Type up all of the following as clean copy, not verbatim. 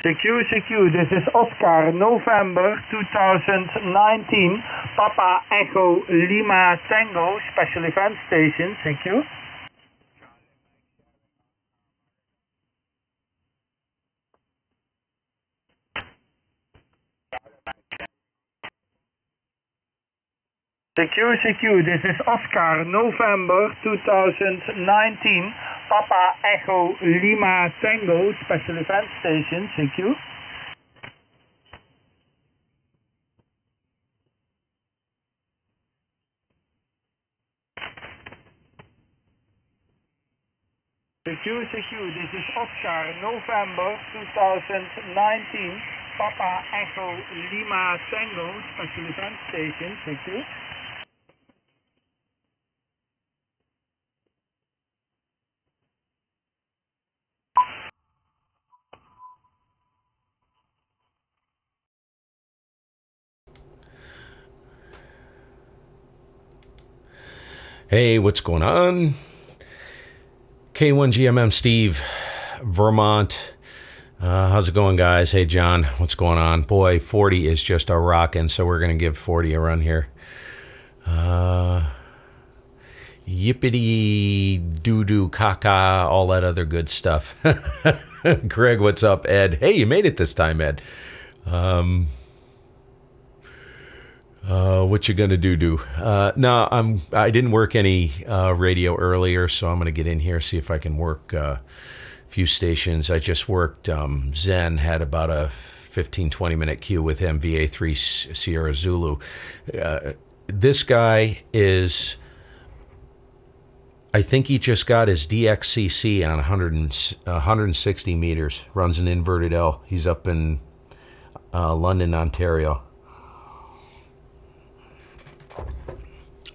CQ, this is Oscar, November 2019, Papa Echo Lima Tango, Special Event Station, CQ. CQ, this is Oscar, November 2019, Papa Echo Lima Tango, Special Event Station, CQ. CQ, this is Oscar, November 2019, Papa Echo Lima Tango, Special Event Station, CQ. Hey, what's going on? K1GMM Steve, Vermont. How's it going, guys? Hey, John, what's going on? Boy, 40 is just a rockin', so we're going to give 40 a run here. Yippity doo-doo caca, all that other good stuff. Greg, what's up? Ed, hey, you made it this time, Ed. What you gonna do? No, I didn't work any radio earlier, so I'm gonna get in here, see if I can work a few stations. I just worked Zen, had about a 15-20 minute queue with him, VA3 Sierra Zulu. This guy is, I think he just got his DXCC on 160 meters, runs an inverted L. He's up in London, Ontario.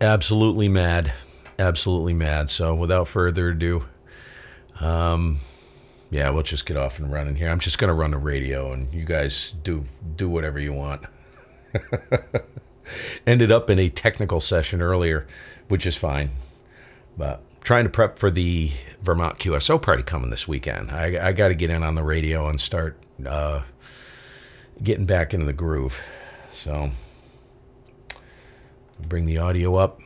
Absolutely mad. Absolutely mad. So without further ado, yeah, we'll just get off and running here. I'm just going to run the radio and you guys do whatever you want. Ended up in a technical session earlier, which is fine. But trying to prep for the Vermont QSO party coming this weekend. I got to get in on the radio and start getting back into the groove. So bring the audio up.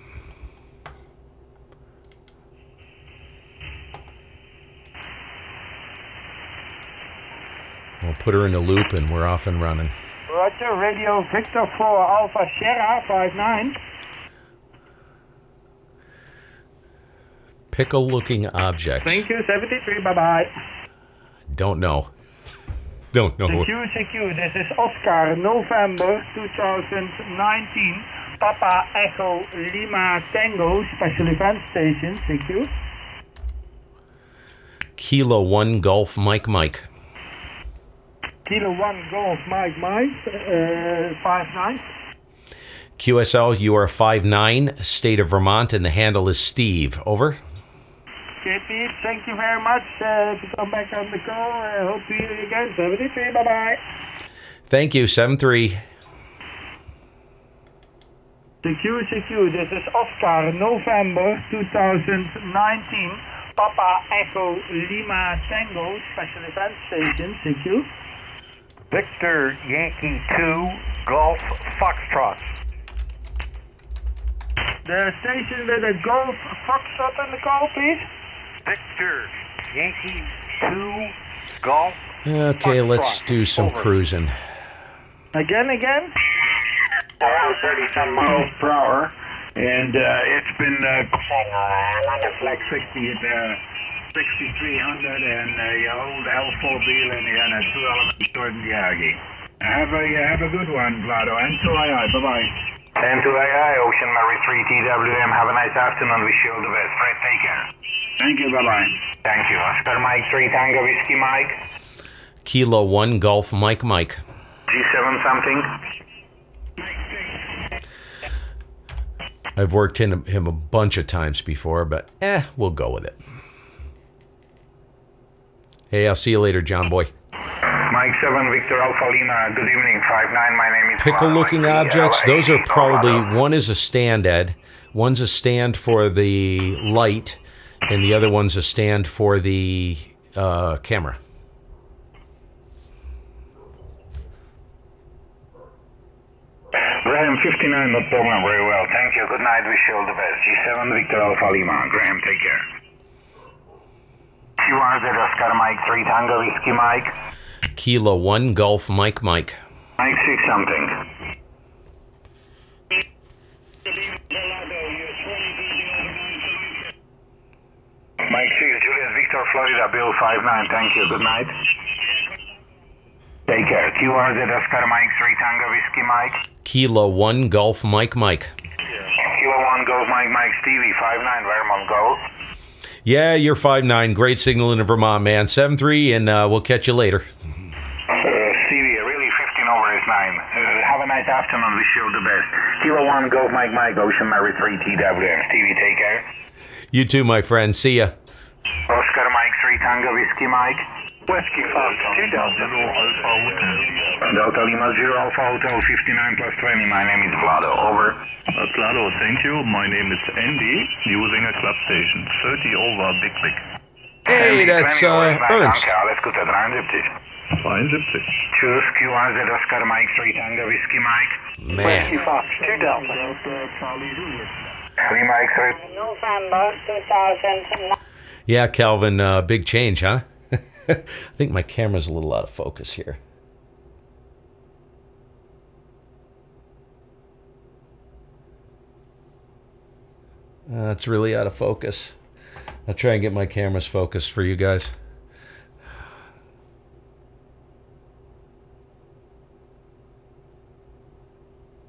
We'll put her in a loop and we're off and running. Roger, Radio Victor 4 Alpha Sierra 59. Pickle-looking objects. Thank you, 73, bye-bye. Don't know. Don't know. CQ, this is Oscar, November 2019, Papa Echo Lima Tango, Special Event Station, CQ. Kilo 1 Golf Mike. Kilo 1 Golf Mike, 59. QSL, you are 59, state of Vermont, and the handle is Steve. Over. Okay, Pete, thank you very much to come back on the call. I hope to hear you again. 73, bye-bye. Thank you, 73. CQ, this is Oscar, November 2019, Papa Echo Lima Tango, Special Event Station, CQ. Victor Yankee 2, Golf Foxtrot. The station with a Golf Foxtrot on the call, please. Victor Yankee 2, Golf Okay, Foxtrot. let's do some Over. cruising. Again? 30-some miles per hour, and it's been like 60 at 6,300 and old L4 Beeline and a 2-element Jordan Yagi. Have a good one, Vlado. N2II, bye-bye. N2II, Ocean Mary 3 TWM. Have a nice afternoon. Wish you all the best. Right, take care. Thank you, bye-bye. Thank you. Oscar Mike 3 Tango Whiskey Mike. Kilo 1 Golf Mike. G7 something. I've worked him a bunch of times before, but we'll go with it. Hey, I'll see you later, John Boy. Mike 7 Victor Alpha Lima. Good evening. 59. My name is Pickle-looking objects. Those are probably, one is a stand, Ed. One's a stand for the light, and the other one's a stand for the camera. Graham 59, not problem, very well. Thank you. Good night, wish you all the best. G7 Victor Alpha Lima. Graham, take care. Q1Z Oscar Mike 3 Tango Whiskey Mike. Kilo 1 Golf Mike Mike. Mike 6 something. Mike 6 Julius Victor Florida Bill 59, thank you. Good night. Take care. QRZ Oscar Mike 3 Tango Whiskey Mike. Kilo 1 Golf Mike Mike. Kilo 1 Golf Mike Mike Stevie 59 Vermont Golf. Yeah, you're 5'9". Great signal in Vermont, man. 7-3, and we'll catch you later. Stevie, really 15 over is 9. Have a nice afternoon. Wish you all the best. Kilo 1 Golf Mike Mike Ocean Mary 3 TWM. Stevie, take care. You too, my friend. See ya. Oscar Mike 3 Tango Whiskey Mike. Whiskey Fox 2 Delta. Delta Lima 0 Alpha Hotel 59 plus 20. My name is Vlado. Over. Vlado, thank you. My name is Andy, using a club station. 30 over, big click. Hey, that's Ernst. Alles Gute, 73. 72. Tschüss, QRZ Oscar Mike 3 Tango Whiskey Mike. Whiskey Man. Fox 2 Delta. Lima X-ray. November 2009. Yeah, Calvin, big change, huh? I think my camera's a little out of focus here. It's really out of focus. I'll try and get my cameras focused for you guys.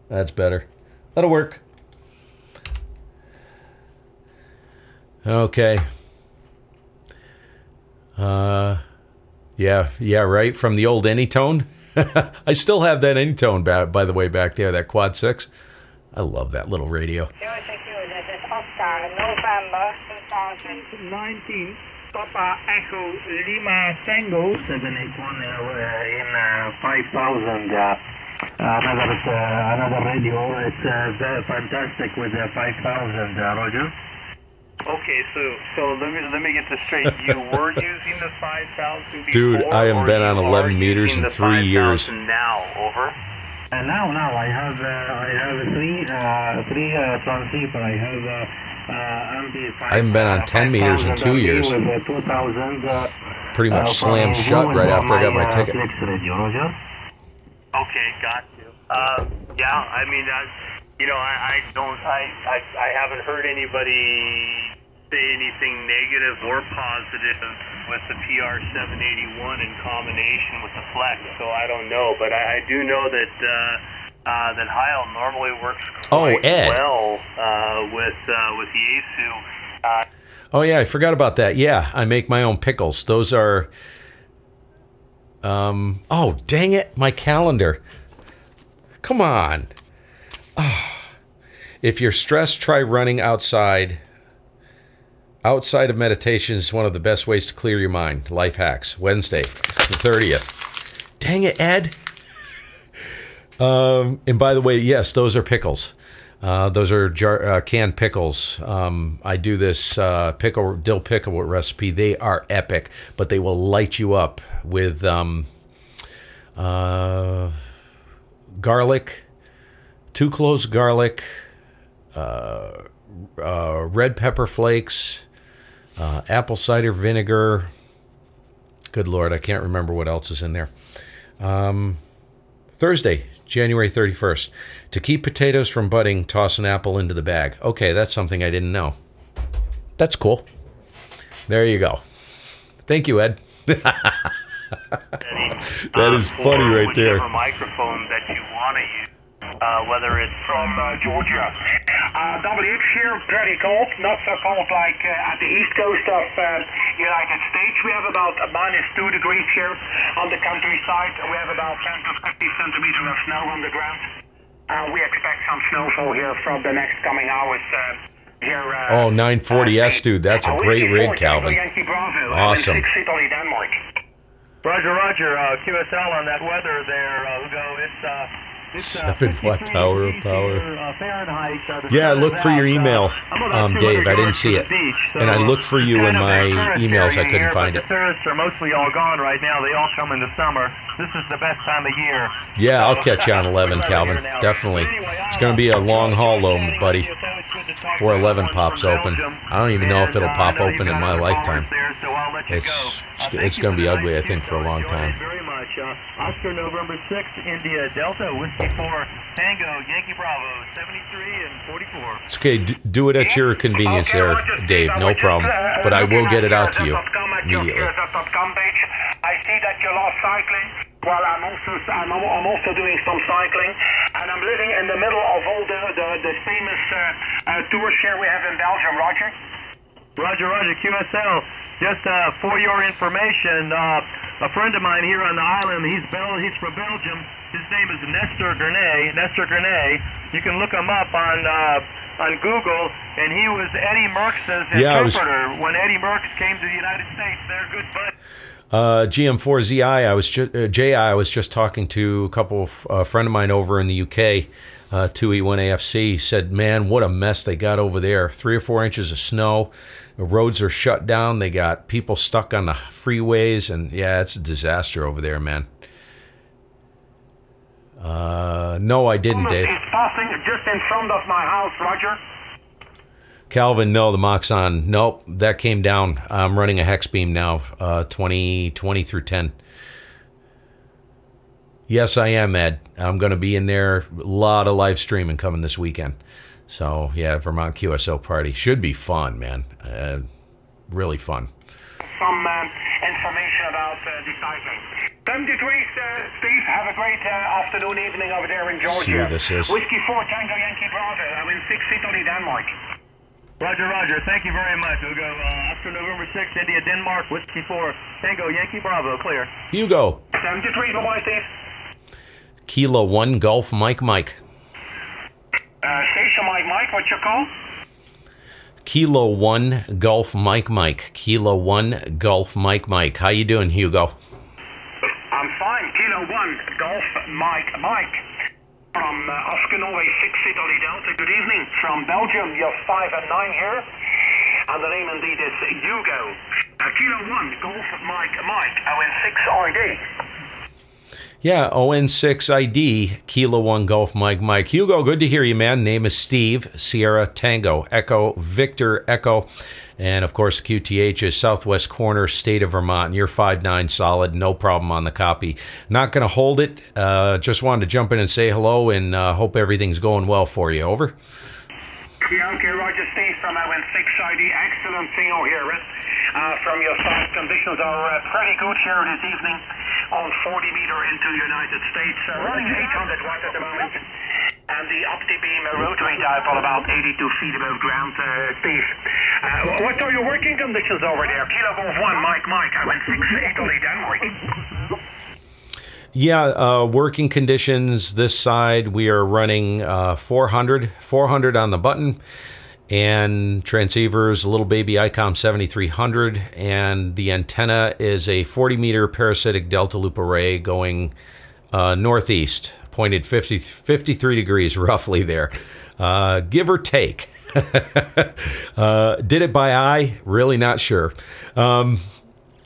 That's better. That'll work. Okay. Yeah, right. From the old Anytone. I still have that Anytone, by the way, back there, that Quad 6. I love that little radio. This is Oscar, November 2019, Papa Echo Lima Tango 781 in 5000. Another radio. It's very fantastic with 5000, Roger. Okay, so let me get this straight. You were using the 5,000 before, Dude, I haven't been on 11 meters in 3 years. Now, over. Now I have three transceiver. I have I haven't been on 10 meters in 2 years. With 2000. Pretty much slammed shut right after I got my ticket. Radio, Roger. Okay, got you. Yeah, I mean, I haven't heard anybody say anything negative or positive with the PR781 in combination with the Flex, so I don't know. But I do know that that Heil normally works quite well with the Yaesu. Oh yeah, I forgot about that. Yeah, I make my own pickles. Those are. Oh dang it, my calendar. Come on. Oh. If you're stressed, try running outside. Outside of meditation is one of the best ways to clear your mind. Life hacks. Wednesday, the 30th. Dang it, Ed. And by the way, yes, those are pickles. Those are canned pickles. I do this dill pickle recipe. They are epic, but they will light you up with garlic, 2 cloves of garlic, red pepper flakes, apple cider vinegar. Good Lord, I can't remember what else is in there. Thursday, January 31st. To keep potatoes from budding, toss an apple into the bag. Okay, that's something I didn't know. That's cool. There you go. Thank you, Ed. That is funny right there. Whichever microphone that you want to use. Whether it's From Georgia. WH here, pretty cold. Not so cold like at the east coast of United States. We have about -2 degrees here on the countryside. We have about 10 to 50 centimeters of snow on the ground. We expect some snowfall here from the next coming hours. Here, oh, 940S, dude. That's a great rig, Calvin. Awesome. Roger, QSL on that weather there, Hugo. 7-watt tower of power. Fahrenheit. Yeah, look for your email, Dave. I didn't see it. And I looked for you in my emails. I couldn't find it. The tourists are mostly all gone right now. They all come in the summer. This is the best time of year. Yeah, I'll catch you on 11, Calvin. Definitely. It's going to be a long haul, though, buddy, before 11 pops open. I don't even know if it'll pop open in my lifetime. It's going to be ugly, I think, for a long time. Oscar November 6, India Delta, Whiskey 4, Tango, Yankee Bravo, 73 and 44. It's okay, do it at your convenience there, Dave, no problem. But I will get it out to you immediately. I see that you love cycling. Well, I'm also doing some cycling, and I'm living in the middle of all the famous tours here we have in Belgium, Roger. Roger, QSL. Just for your information, a friend of mine here on the island, he's from Belgium. His name is Nestor Gurnay. You can look him up on Google, and he was Eddie Merckx's interpreter when Eddie Merckx came to the United States. They're good buddies. GM4ZI, I was just talking to a friend of mine over in the UK, 2E1AFC, said, man, what a mess they got over there. 3 or 4 inches of snow. The roads are shut down. They got people stuck on the freeways, and yeah, it's a disaster over there, man. No, I didn't, Dave. It's passing just in front of my house, Roger. Calvin, no, the Mach's on. Nope, that came down. I'm running a hex beam now, 20 through 10. Yes, I am, Ed. I'm going to be in there. A lot of live streaming coming this weekend. So, yeah, Vermont QSO party. Should be fun, man. Really fun. Some information about the cycling. 70 degrees, Steve. Have a great afternoon, evening over there in Georgia. See who this is. Whiskey 4, Tango, Yankee Bravo. I'm in 6 Italy, Denmark. Roger. Thank you very much. We'll go Oscar November 6, India, Denmark, Whiskey 4, Tango, Yankee Bravo, clear. Hugo. 73, bye-bye, Steve. Kilo 1, Golf, Mike. Station Mike, what's your call? Kilo 1, Golf, Mike. Kilo 1, Golf, Mike. How you doing, Hugo? I'm fine. Kilo 1, Golf, Mike. From Oscar Norway 6 Italy Delta. Good evening. From Belgium, you're 5 and 9 here. And the name indeed is Hugo. Kilo 1, Golf, Mike. ON6 ID. Yeah, ON6 ID, Kilo 1, Golf, Mike. Hugo, good to hear you, man. Name is Steve, Sierra, Tango, Echo, Victor, Echo. And, of course, QTH is Southwest Corner, State of Vermont. You're 5'9", solid, no problem on the copy. Not going to hold it. Just wanted to jump in and say hello and hope everything's going well for you. Over. Yeah, okay, Roger, Steve from ON6 ID. Excellent signal here, from your side. Conditions are pretty good here this evening on 40 meter into the United States. Running 800 watts at the moment. And the OptiBeam rotary dipole about 82 feet above ground, Steve. What are your working conditions over there? Kilo Golf 1, Mike, ON6 Italy, Denmark. Yeah, working conditions this side, we are running 400 on the button, and transceivers, little baby ICOM 7300, and the antenna is a 40-meter parasitic delta loop array going northeast, pointed 53 degrees roughly there, give or take. Did it by eye? Really not sure.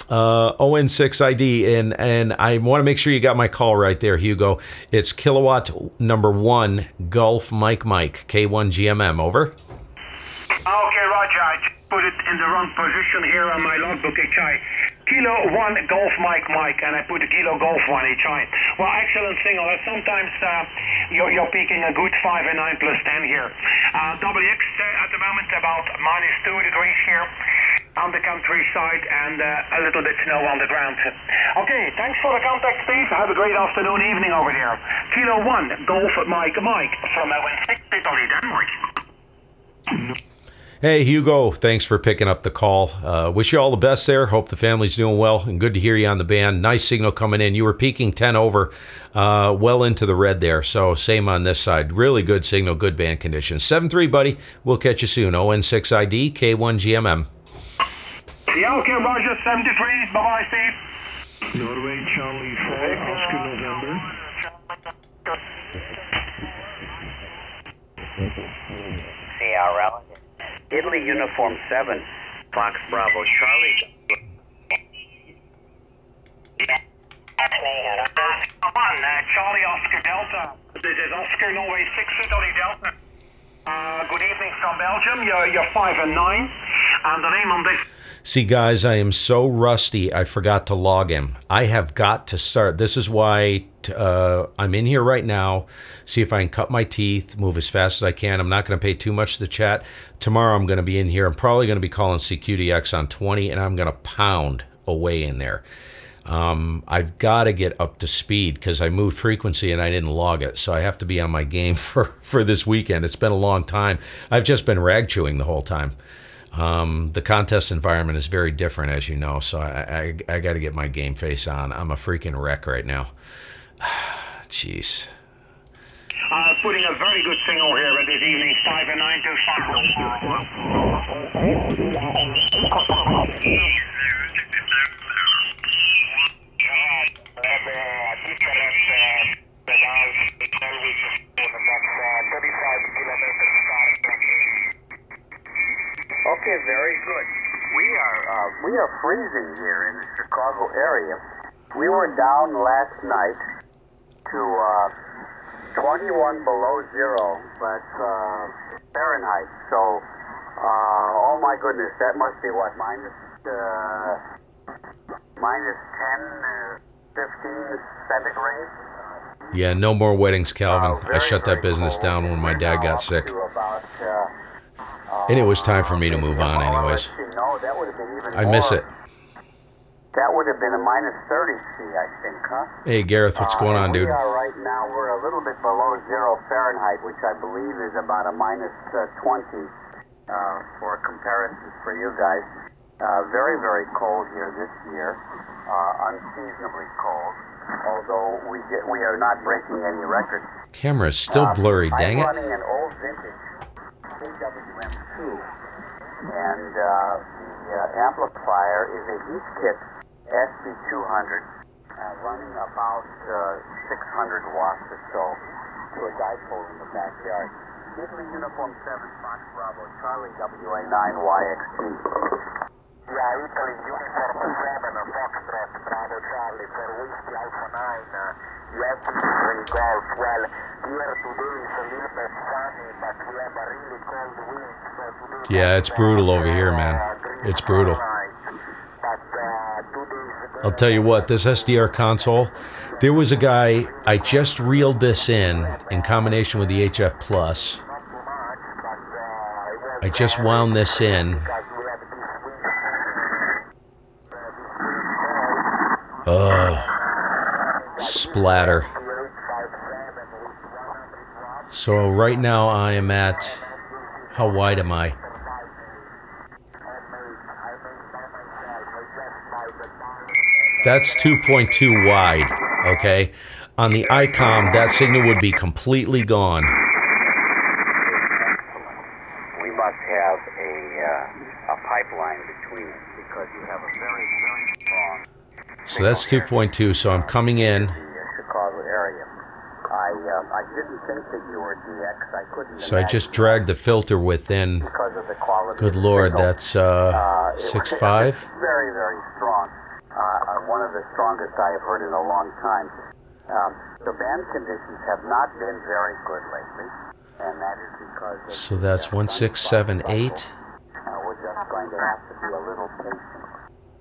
ON6 ID, and I want to make sure you got my call right there, Hugo. It's kilowatt number 1, Golf, Mike, K1GMM, over. Okay, Roger, I just put it in the wrong position here on my logbook, HI. Kilo 1, Golf, Mike, and I put Kilo Golf 1, HI. Well, excellent signal. Sometimes you're peaking a good 5 and 9 plus 10 here. WX at the moment about -2 degrees here on the countryside, and a little bit snow on the ground. Okay, thanks for the contact, Steve. Have a great afternoon, evening over there. Kilo 1, Golf, Mike, from ON6 Italy, Denmark. Hey, Hugo, thanks for picking up the call. Wish you all the best there. Hope the family's doing well, and good to hear you on the band. Nice signal coming in. You were peaking 10 over, well into the red there, so same on this side. Really good signal, good band conditions. 7-3, buddy. We'll catch you soon. ON6 ID, K1GMM. Yeah, okay, Roger, 73. Bye-bye, Steve. Norway, Charlie 4, Oscar November. Italy Uniform 7, Fox Bravo, Charlie. Charlie Oscar Delta. This is Oscar Norway 6 Italy Delta. Good evening from Belgium. You're 5 and 9. And the name on this. See, guys, I am so rusty, I forgot to log him. I have got to start. This is why I'm in here right now. See if I can cut my teeth, move as fast as I can. I'm not going to pay too much to the chat. Tomorrow I'm going to be in here. I'm probably going to be calling CQDX on 20, and I'm going to pound away in there. I've got to get up to speed because I moved frequency and I didn't log it. So I have to be on my game for this weekend. It's been a long time. I've just been rag chewing the whole time. The contest environment is very different, as you know, so I got to get my game face on. I'm a freaking wreck right now. Jeez. Putting a very good signal here this evening, 5 and 9 to 5. Okay, very good. We are freezing here in the Chicago area. We were down last night to 21 below zero, but Fahrenheit. So, oh my goodness, that must be what, minus 10, 15 centigrade. Yeah, no more weddings, Calvin. I shut that business down when my dad got sick. And it was time for me to move on anyways. I miss it. That would have been a minus 30 C, I think, huh? Hey, Gareth, what's going on, dude? We are right now, we're a little bit below zero Fahrenheit, which I believe is about a minus 20 for comparisons for you guys. Very, very cold here this year. Unseasonably cold, although we are not breaking any records. Camera is still blurry, dang it. I'm running an old vintage K1GMM 2, and the amplifier is a Heathkit SB200, running about 600 watts or so to a dipole in the backyard. Italy Uniform 7, Fox Bravo, Charlie WA9YXT. Yeah, Italy Uniform 7, Foxtrot, Bravo, Charlie, for Whiskey Alpha 9, you have to Golf. Well, here today is a little bit sunny, but we have a really cold wind, so today... Yeah, it's brutal over here, man. It's brutal. I'll tell you what, this SDR console, there was a guy, I just reeled this in combination with the HF Plus. I just wound this in. Splatter. So right now I am at, how wide am I? That's 2.2 wide, okay? On the ICOM, that signal would be completely gone. We must have a pipeline between us because you have a very, very strong... So that's 2.2, so I'm coming in. The Chicago area. I didn't think that you were DX. I couldn't. So I just dragged the filter within. Because of the quality. Good Lord, that's 6.5. Very, very strong. One of the strongest I have heard in a long time. The band conditions have not been very good lately, and that is because... So that's 1678. We're just going to have to be a little patient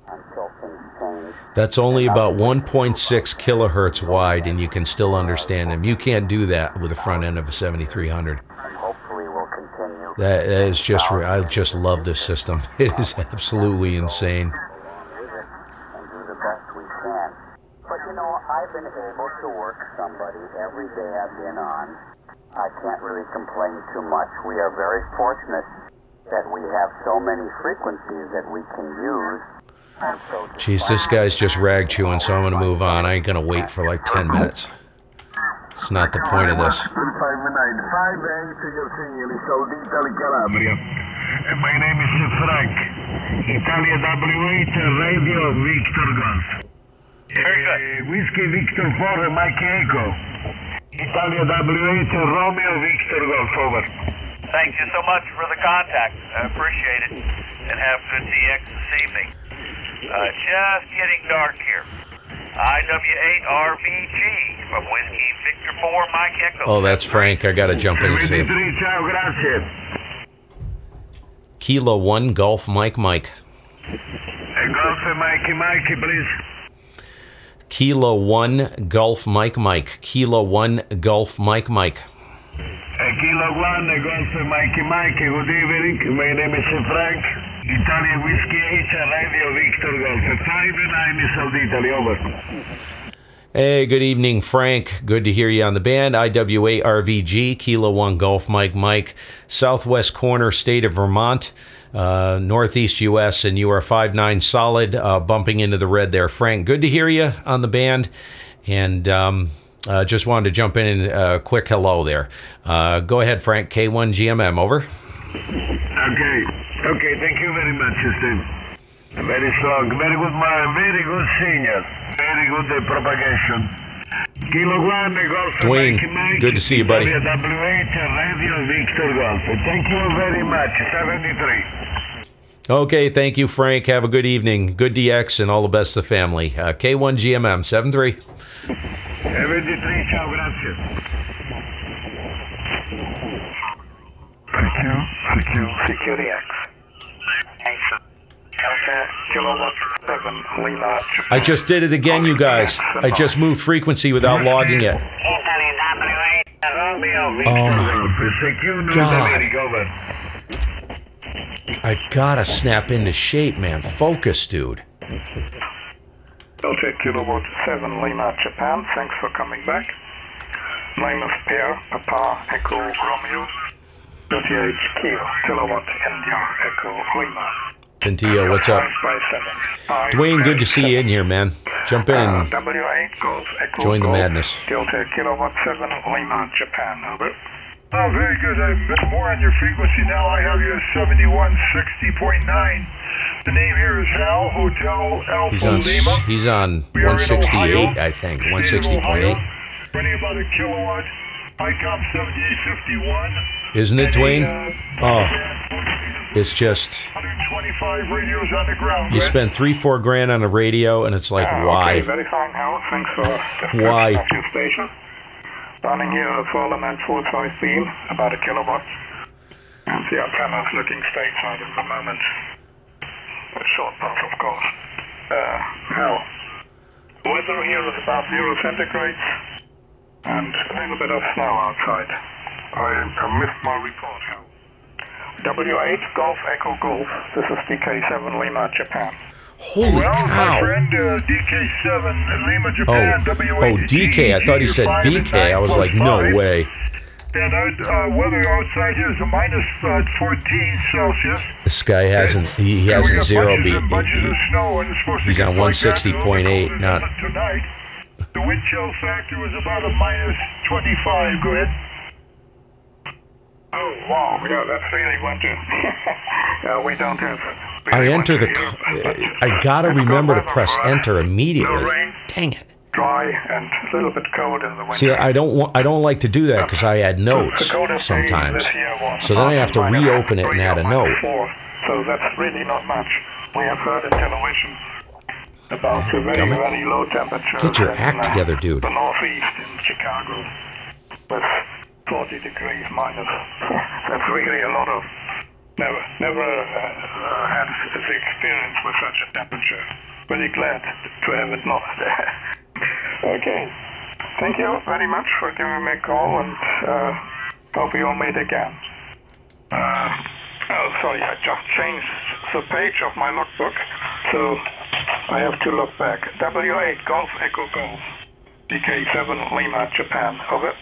until things change. That's only about 1.6 kilohertz wide, and you can still understand them. You can't do that with the front end of a 7300. And hopefully we'll continue. That is just, I just love this system. It is absolutely insane. I've been able to work somebody every day I've been on. I can't really complain too much. We are very fortunate that we have so many frequencies that we can use. Jeez, this guy's just rag chewing, so I'm going to move on. I ain't going to wait for like 10 minutes. It's not the point of this. My name is Frank. Italia W8 Radio Victor Golf. Whiskey Victor 4 Mike Echo. Italia W8 Romeo Victor Golf, over. Thank you so much for the contact. I appreciate it. And have good DX this evening. Just getting dark here. IW8RVG from Whiskey Victor 4, Mike Echo. Oh, that's Frank. I got to jump in and see him. Kilo 1 Golf Mike Mike. Golf Mikey, please. Kilo 1 Golf Mike Mike. Kilo 1 Golf Mike Mike. Kilo 1 Golf Mikey. Good evening. My name is Frank. Italian Whiskey 8 Radio Victor Golf. 5-9 is South Italy. Over. Hey, good evening, Frank. Good to hear you on the band. IWA-RVG, Kilo 1 Golf Mike Mike, southwest corner, state of Vermont, northeast U.S., and you are 5-9 solid, bumping into the red there. Frank, good to hear you on the band, and just wanted to jump in and quick hello there. Go ahead, Frank. K1GMM, over. Okay, thank you very much, Steve. Very strong, very good man, very good senior, very good propagation. Kilo 1 Golf Dwayne, Mike, good to see you, buddy. W8 Radio Victor Golf. Thank you very much, 73. Okay, thank you, Frank. Have a good evening. Good DX and all the best to the family. K1GMM, 73. 73, ciao, grazie. Thank you, Security X. I just did it again, you guys. I just moved frequency without logging it. Oh my God. I've got to snap into shape, man. Focus, dude. Delta Kilowatt 7 Lima, Japan. Thanks for coming back. Name is Pierre, Papa, Echo, Romeo. 38 Kilowatt India, Echo, Lima. Pintillo, what's up? Dwayne, good to see you in here, man. Jump in and join the madness. Delta Kilowatt 7 Lima, Japan. Over. Oh, very good. I'm more on your frequency now. I have you at 7160.9. The name here is Hal, Hotel Alpha Lima. He's on 168, I think. 160.8. Running about a kilowatt. ICOM 7851. Isn't it, Dwayne? Oh, it's just... 125 radios on the ground. You spend $3-4 grand on a radio, and it's like, why? Okay, very fine, Hal. Thanks for why? Your station. Running here a 4-element full-size beam, about a kilowatt. And the antenna's looking stateside at the moment. A short path, of course. Hal. Weather here is about 0 centigrade. And a little bit of snow outside. I missed my report, Hal. W8 Golf Echo Golf. This is DK7 Lima, Japan. Holy cow. My friend, DK7 Lima, Japan. Oh, DK. I thought he said VK. I was like, no way. And weather outside here is a minus 14 Celsius. This guy hasn't, he hasn't zero beat. He's on 160.8, not... Tonight, the wind chill factor was about a minus 25. Go ahead. Oh, wow, yeah, that's really winter. We don't have... I enter the... I gotta remember to press enter immediately. Dang it. Dry and a little bit cold in the winter. See, I don't like to do that because I add notes sometimes. So then I have to reopen it and add a note. So that's really not much. We have heard in television about the very, very low temperature. Get your act together, dude. The northeast in Chicago with 40 degrees minus. That's really a lot of... Never had the experience with such a temperature. Really glad to have it not there. Okay. Thank you very much for giving me a call, and hope you'll meet again. Oh, sorry, I just changed the page of my logbook, so I have to look back. W8 Golf Echo Golf, DK7 Lima, Japan. Over.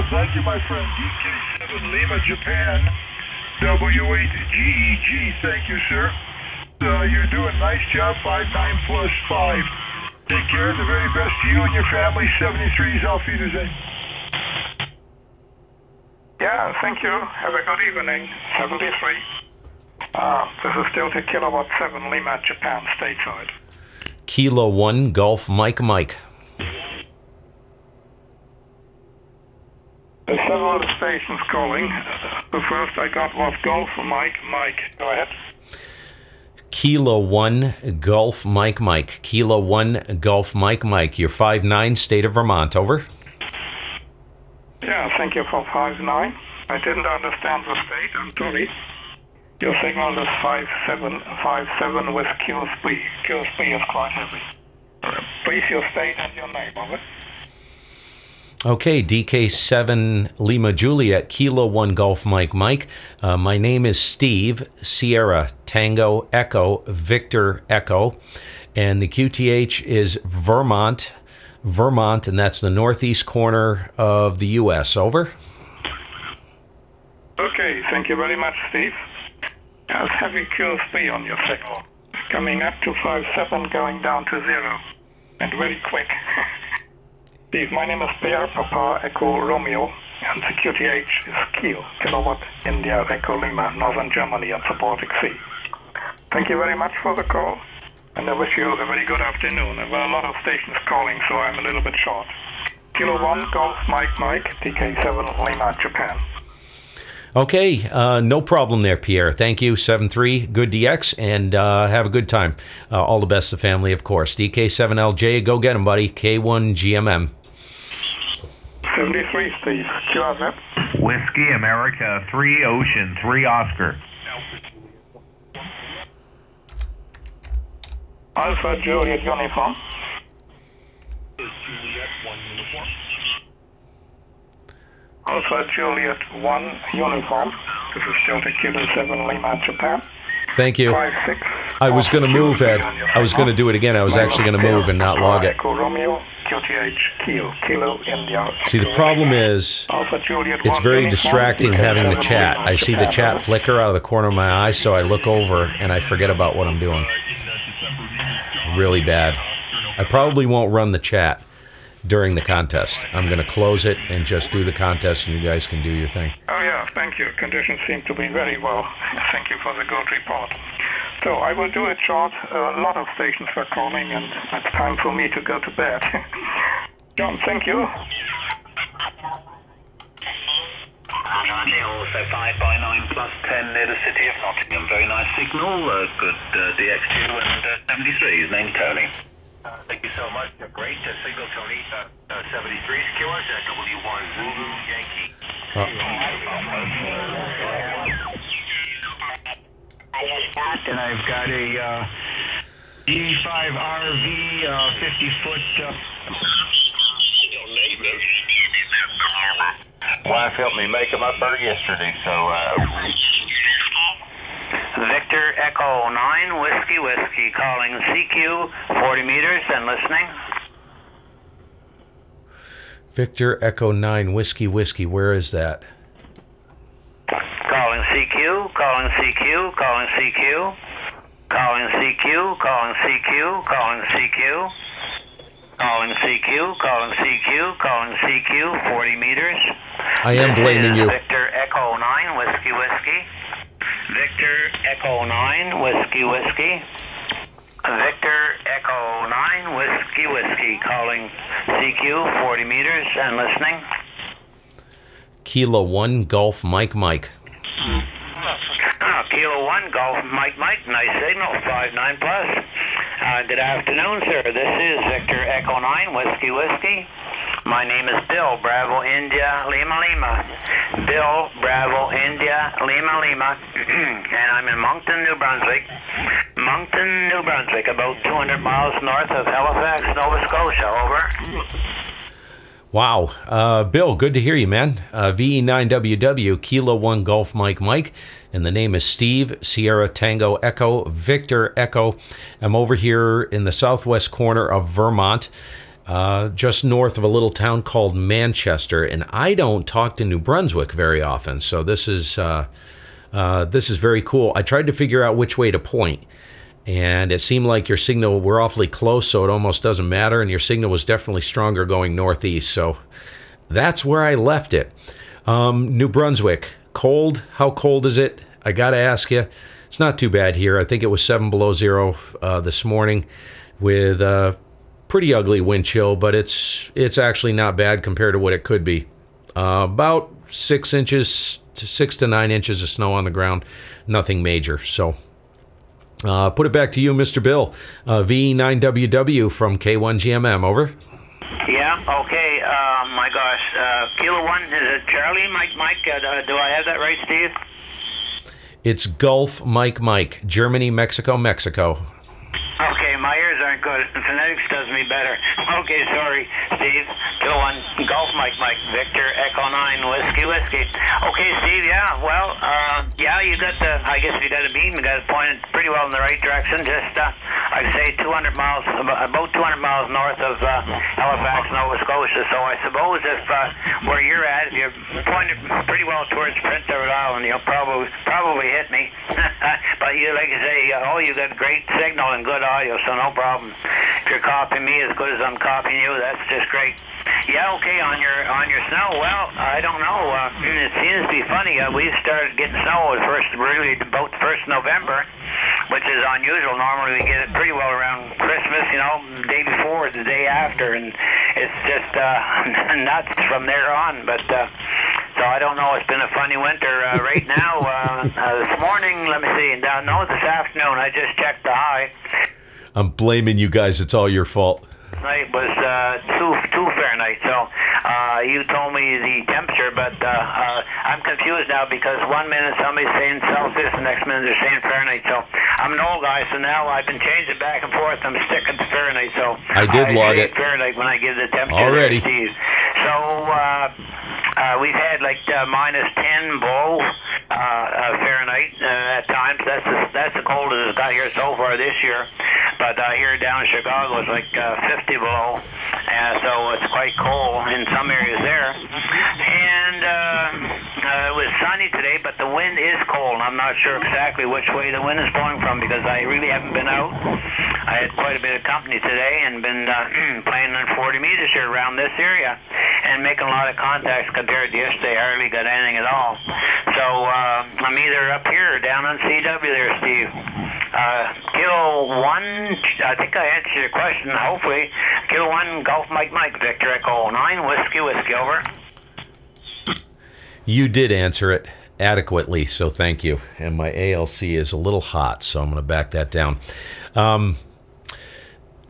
Thank you, my friend. DK7 Lima, Japan. W8 GEG. Thank you, sir. You're doing a nice job. 5-9+5. Take care. The very best to you and your family. 73's Auf Wiedersehen. Yeah, thank you. Have a good evening. 73. This is Delta Kilowatt 7 Lima, Japan, stateside. Kilo 1 Golf Mike Mike. There's several stations calling. The first I got was Golf Mike Mike. Go ahead. Kilo 1 Golf Mike Mike. Kilo 1 Golf Mike Mike. You're 5'9", state of Vermont, over. Yeah, thank you for 5'9". I didn't understand the state, I'm sorry. Your signal is 5'7" with QSP. QSP is quite heavy. Please your state and your name, over. Okay, DK7 Lima Juliet, Kilo 1 Golf Mike Mike. My name is Steve, Sierra Tango Echo Victor Echo, and the QTH is Vermont, and that's the northeast corner of the U.S. Over. Okay, thank you very much, Steve. There's heavy QSP on your signal. Coming up to 5'7", going down to 0. And very quick. Steve, my name is Pierre, Papa Echo Romeo, and the QTH is Kiel, Kilowatt India Echo Lima, Northern Germany at the Baltic Sea. Thank you very much for the call, and I wish you a very good afternoon. There were a lot of stations calling, so I'm a little bit short. Kilo 1 Golf Mike Mike, DK7 Lima, Japan. Okay, no problem there, Pierre. Thank you, 7-3, good DX, and have a good time. All the best to the family, of course. DK7LJ, go get him, buddy. K1GMM. 73, Steve. QRZ. Whiskey America, 3 Ocean, 3 Oscar. Alpha Juliet Uniform. Alpha Juliet 1 Uniform. This is Delta Kilo 7 Lima, Japan. Thank you. 5-6. I was going to move, Ed. I was going to do it again. I was actually going to move and not log it. Romeo, QTH, Kilo, India. See, the problem is, it's very distracting having the chat. I see the chat flicker out of the corner of my eye, so I look over and I forget about what I'm doing. Really bad. I probably won't run the chat during the contest. I'm going to close it and just do the contest, and you guys can do your thing. Oh yeah, thank you. Conditions seem to be very well. Thank you for the good report. So I will do it short. A lot of stations are calling, and it's time for me to go to bed. John, thank you. Also 5/9 plus 10 near the city of Nottingham. Very nice signal. Good DX2 and 73. His name's Tony. Thank you so much. Great signal, Tony. 73 secure. W1 Zulu Yankee. And I've got a G5RV 50-foot. Wife helped me make them up there yesterday, so Victor Echo 9 Whiskey Whiskey calling CQ 40 meters and listening. Victor Echo 9 Whiskey Whiskey, where is that? Calling CQ, calling CQ, calling CQ, calling CQ, calling CQ, calling CQ, calling CQ, calling CQ, calling CQ 40 meters. I am blaming you. Victor Echo 9 Whiskey Whiskey. Victor Echo 9 Whiskey Whiskey. Victor Echo 9 Whiskey Whiskey calling CQ 40 meters and listening. Kilo 1 Golf Mike Mike. Kilo 1 Golf Mike Mike, nice signal, 5-9 plus. Good afternoon, sir. This is Victor Echo 9 Whiskey Whiskey. My name is Bill, Bravo India Lima Lima. Bill, Bravo India Lima Lima. And I'm in Moncton, New Brunswick. Moncton, New Brunswick, about 200 miles north of Halifax, Nova Scotia. Over. Wow. Bill, good to hear you, man. VE9WW, Kilo 1 Golf Mike Mike. And the name is Steve, Sierra Tango Echo, Victor Echo. I'm over here in the southwest corner of Vermont, just north of a little town called Manchester. And I don't talk to New Brunswick very often, so this is very cool. I tried to figure out which way to point, and it seemed like your signal, we're awfully close, so it almost doesn't matter, and your signal was definitely stronger going northeast, so that's where I left it. New Brunswick, cold? How cold is it? I gotta ask you. It's not too bad here. I think it was 7 below 0 this morning with pretty ugly wind chill, but it's actually not bad compared to what it could be. about 6 to 9 inches of snow on the ground. Nothing major. So put it back to you, Mr. Bill. V9WW from K1GMM. Over. Yeah, okay. My gosh. Kilo 1, is it Charlie, Mike? Do I have that right, Steve? It's Gulf Mike, Germany, Mexico. Okay, my ears aren't good. Phonetics does me better. Okay, sorry, Steve. Kilo 1, Golf Mike, Victor, Echo 9, Whiskey. Okay, Steve, yeah, well, yeah, you got I guess you got a beam, you got it pointed pretty well in the right direction. Just, I'd say 200 miles, about 200 miles north of Halifax, Nova Scotia. So I suppose if where you're at, if you're pointed pretty well towards Prince Edward Island, you'll probably hit me. But you, like you say, you got great signal and good audio, so no problem. If you're copying me as good as I'm copying you, that's just great. Yeah, okay, on your snow, well, I don't know. It seems to be funny. We've started getting snow really about the 1st of November, which is unusual. Normally we get it pretty well around Christmas, the day before, the day after, and it's just nuts from there on. But so I don't know. It's been a funny winter. Right now, this morning, let me see. No, this afternoon, I just checked the high. I'm blaming you guys. It's all your fault. Night was 2 Fahrenheit. So you told me the temperature, but I'm confused now because 1 minute somebody's saying Celsius, the next minute they're saying Fahrenheit. So I'm an old guy, so now I've been changing back and forth. I'm sticking to Fahrenheit. So I did log it. Fahrenheit when I give the temperature. Already. Steve. So we've had like minus 10 below Fahrenheit at times. That's the coldest it's got here so far this year. But here down in Chicago, it's like 50 below, so it's quite cold in some areas there. And it was sunny today, but the wind is cold. I'm not sure exactly which way the wind is blowing from because I really haven't been out. I had quite a bit of company today and been playing on 40 meters here around this area and making a lot of contacts compared to yesterday. I hardly got anything at all. So I'm either up here or down on CW there, Steve. Kilo 1, I think I answered your question, hopefully. Kilo 1, Golf Mike, Victor Echo 9, Whiskey, over. You did answer it adequately, so thank you. And my ALC is a little hot, so I'm going to back that down.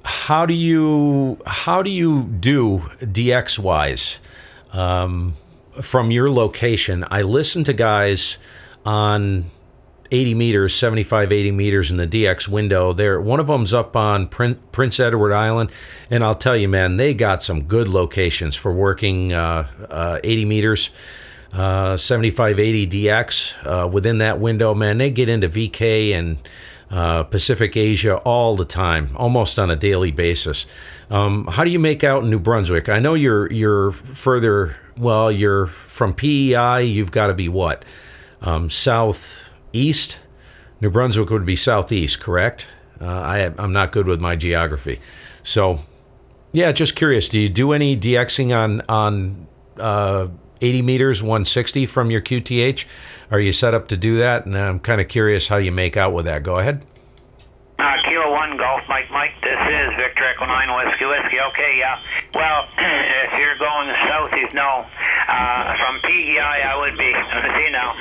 How do you do DX-wise from your location? I listen to guys on 80 meters, 75, 80 meters in the DX window. One of them's up on Prince Edward Island, and I'll tell you, man, they got some good locations for working 80 meters, 75, 80 DX. Within that window, man, they get into VK and Pacific Asia all the time, almost on a daily basis. How do you make out in New Brunswick? I know you're further, well, you're from PEI, you've got to be what? Southeast? New Brunswick would be southeast, correct? I'm not good with my geography. So, yeah, just curious, do you do any DXing on 80 meters, 160 from your QTH? Are you set up to do that? And I'm kind of curious how you make out with that. Go ahead. Kilo 1, Golf Mike, this is Victor Echo 9, Whiskey. Okay, yeah. Well, if you're going southeast, no. From PEI, I would be, see now,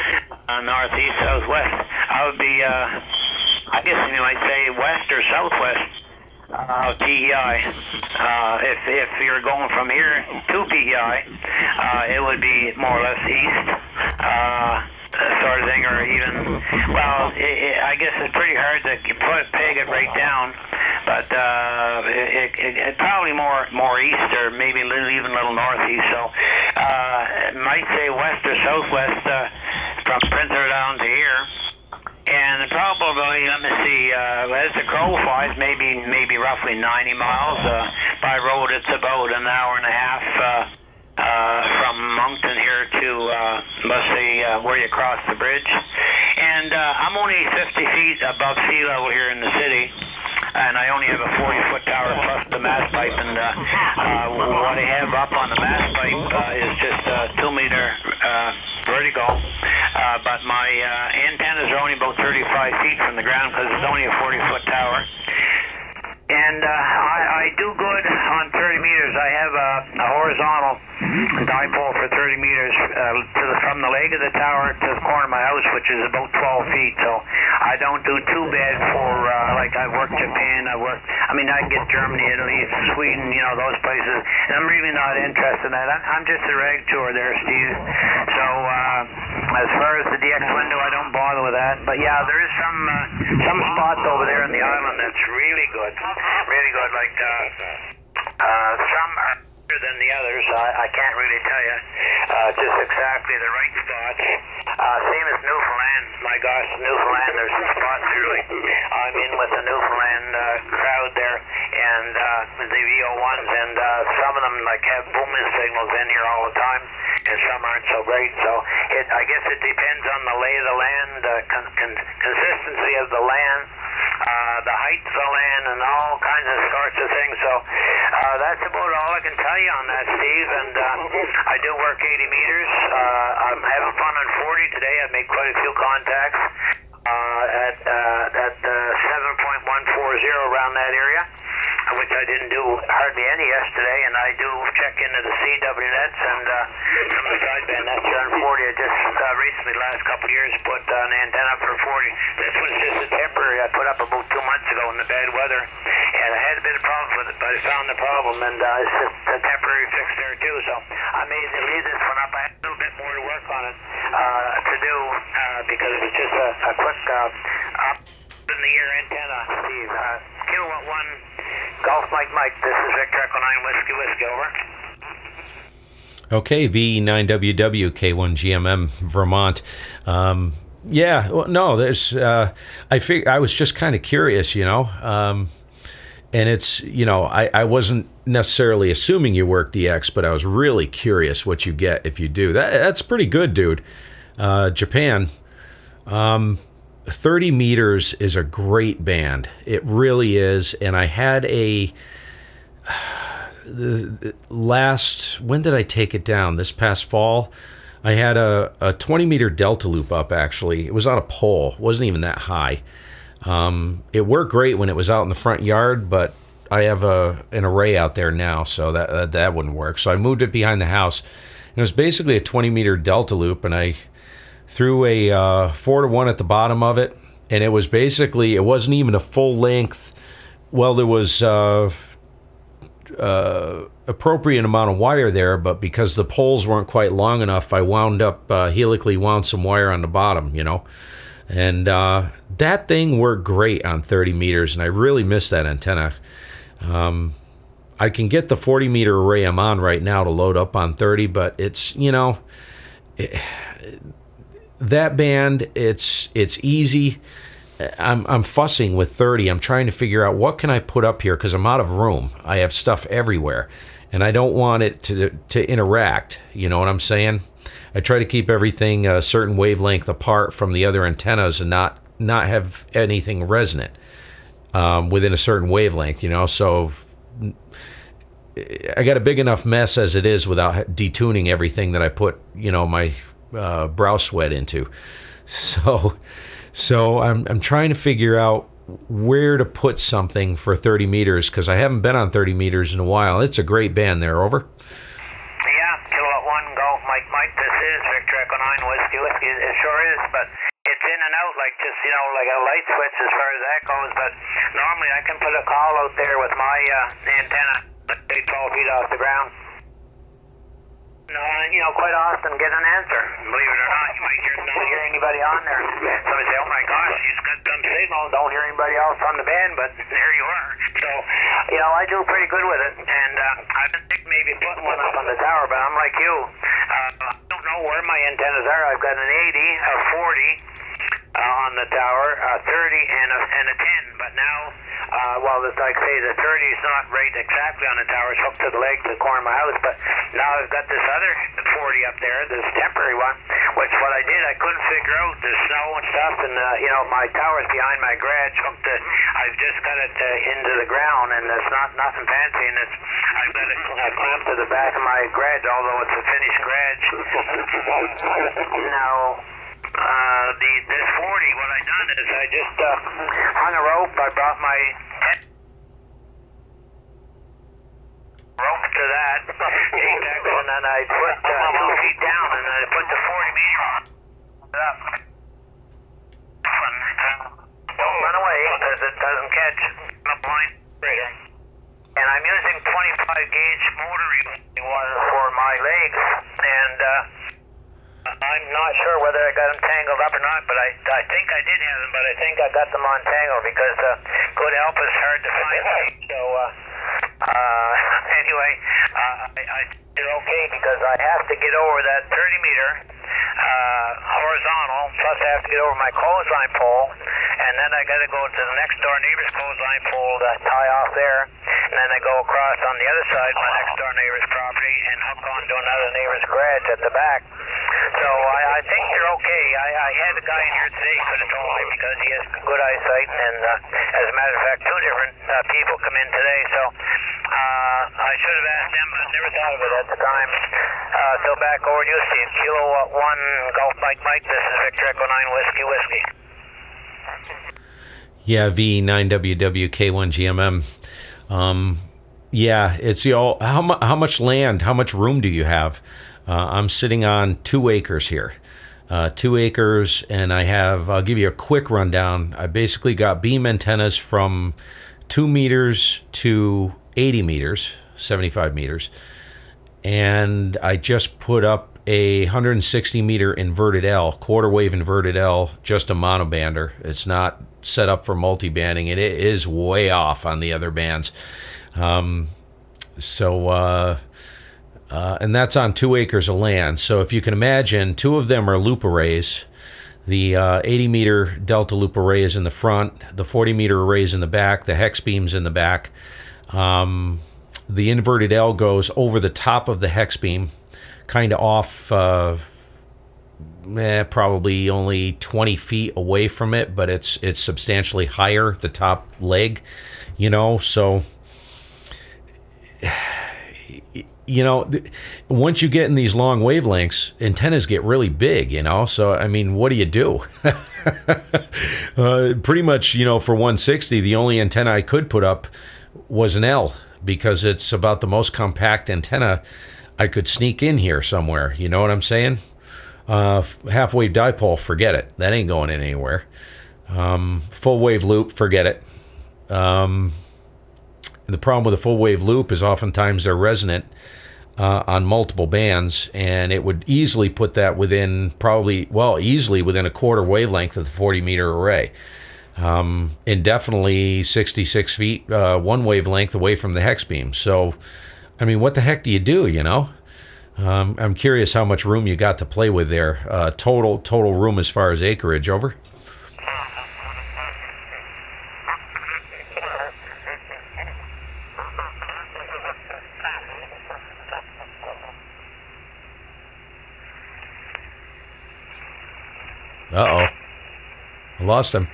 northeast, southwest. I would be, I guess you might say west or southwest of PEI. If you're going from here to PEI, it would be more or less east. Sort of thing, or even, well, I guess it's pretty hard to peg it right down, but it probably more east or maybe even a little northeast. So might say west or southwest from Prince Edward Island to here. And probably, let me see, as the crow flies, maybe roughly 90 miles. By road, it's about an hour and a half. From Moncton here to, let's say, where you cross the bridge. And I'm only 50 feet above sea level here in the city, and I only have a 40-foot tower plus the mast pipe, and what I have up on the mast pipe is just 2-meter vertical, but my antennas are only about 35 feet from the ground because it's only a 40-foot tower. And I do good on 30 meters. I have a horizontal dipole for 30 meters from the leg of the tower to the corner of my house, which is about 12 feet. So I don't do too bad for, like I work Japan, I can get Germany, Italy, Sweden, those places. And I'm really not interested in that. I'm just a rag tour there, Steve. So as far as the DX window, I don't bother with that. But yeah, there is some spots over there in the island that's really good. Really good, like some are better than the others. I can't really tell you just exactly the right spots. Same as Newfoundland. My gosh, Newfoundland, there's some spots really. I'm in with the Newfoundland crowd there, and the VO1s, and some of them like have booming signals in here all the time, and some aren't so great. So I guess it depends on the lay of the land, consistency of the land, the height of the land, and all kinds of sorts of things. So that's about all I can tell you on that, Steve. And I do work 80 meters. I'm having fun on 40 today. I've made quite a few contacts at 7.140 around that area, which I didn't do hardly any yesterday. And I do check into the CW nets and some of the sideband nets here on 40. I just recently, last couple of years, put an antenna for 40. This was just a temporary I put up about 2 months ago in the bad weather, and I had a bit of problems with it, but I found the problem, and it's just a temporary fix there too. So I may leave this one up. I have a little bit more to work on it to do because it's just a quick up in the air antenna, Steve. Kilowatt 1, Golf Mike, this is Victor Echo 9 Whiskey Whiskey, over. Okay, V9WW, K1GMM, Vermont. Yeah, well, no, there's, I was just kind of curious, and it's, I wasn't necessarily assuming you work DX, but I was really curious what you get if you do. That's pretty good, dude. Japan, 30 meters is a great band. It really is. And I had when did I take it down? This past fall, I had a 20 meter delta loop up, actually. It was on a pole. It wasn't even that high. It worked great when it was out in the front yard, but I have an array out there now, so that wouldn't work. So I moved it behind the house. And it was basically a 20 meter delta loop, and I threw a 4-to-1 at the bottom of it, and it was basically, it wasn't even a full length. Well, there was appropriate amount of wire there, but because the poles weren't quite long enough, I wound up helically wound some wire on the bottom, and that thing worked great on 30 meters, and I really miss that antenna. I can get the 40 meter array I'm on right now to load up on 30, but it's, that band, it's easy. I'm fussing with 30. I'm trying to figure out what can I put up here because I'm out of room. I have stuff everywhere, and I don't want it to interact. You know what I'm saying? I try to keep everything a certain wavelength apart from the other antennas and not have anything resonant within a certain wavelength. So I got a big enough mess as it is without detuning everything that I put my brow sweat into. So I'm trying to figure out where to put something for 30 meters because I haven't been on 30 meters in a while. It's a great band there. Over. Yeah, Kilowatt 1, Golf Mike, this is Victor Echo 9 Whiskey Whiskey. It sure is, but it's in and out like just, like a light switch as far as that goes. But normally I can put a call out there with my antenna, 12 feet off the ground. Quite often get an answer. Believe it or not, you might not hear anybody on there. Somebody say, "Oh my gosh, you just got some signal." Don't hear anybody else on the band, but there you are. So, I do pretty good with it, and I've been thinking maybe putting one up on the tower, but I'm like you. I don't know where my antennas are. I've got an 80, a 40 on the tower, a 30, and a 10. But now, it's like say the 30 is not right exactly on the tower. It's hooked to the leg, to the corner of my house. But now I've got this other 40 up there, this temporary one, which what I did, I couldn't figure out the snow and stuff, and my tower's behind my garage. I've just got it into the ground, and it's nothing fancy, and I've got it clamped to the back of my garage, although it's a finished garage. Now, this 40, what I done is I just hung a rope. I brought my rope to after that, and then I put 2 feet down, and I put the 40 meter up. Don't run away, because it doesn't catch the blind. And I'm using 25 gauge motor for my legs, and I'm not sure whether I got them tangled up or not, but I think I did have them, but I think I got them untangled because good help is hard to find. So anyway, I did okay because I have to get over that 30 meter horizontal, plus I have to get over my clothesline pole, and then I got to go to the next door neighbor's clothesline pole to tie off there, and then I go across on the other side, my next door neighbor's property, and hook onto another neighbor's garage at the back. So I think you're okay. I had a guy in here today who could have told me because he has good eyesight, and as a matter of fact, 2 different people come in today, so I should have asked them, but never thought of it at the time. So back over to you, Steve. Kilo 1 Golf Mike Mike, this is Victor Echo 9 Whiskey Whiskey. Yeah, V9WW K1GMM. Yeah, it's how much land, how much room do you have? I'm sitting on 2 acres here. 2 acres, and I'll give you a quick rundown. I basically got beam antennas from 2 meters to 80 meters, 75 meters. And I just put up a 160 meter inverted L, quarter wave inverted L, just a monobander. It's not set up for multi-banding, and it is way off on the other bands. And that's on 2 acres of land. So if you can imagine, 2 of them are loop arrays. The 80 meter delta loop array is in the front, the 40 meter array is in the back, the hex beam's in the back. The inverted L goes over the top of the hex beam, kind of off, probably only 20 feet away from it, but it's substantially higher, the top leg, you know, so... You know, once you get in these long wavelengths, antennas get really big, you know? So, I mean, what do you do? Pretty much, you know, for 160, the only antenna I could put up was an L, because it's about the most compact antenna I could sneak in here somewhere. You know what I'm saying? Half-wave dipole, forget it. That ain't going in anywhere. Full-wave loop, forget it. The problem with a full-wave loop is oftentimes they're resonant on multiple bands, and it would easily put that within easily within a quarter wavelength of the 40 meter array. Indefinitely 66 feet, 1 wavelength away from the hex beam. So, I mean, what the heck do you do, you know? I'm curious how much room you got to play with there. Total room as far as acreage, over? Uh-oh. I lost him.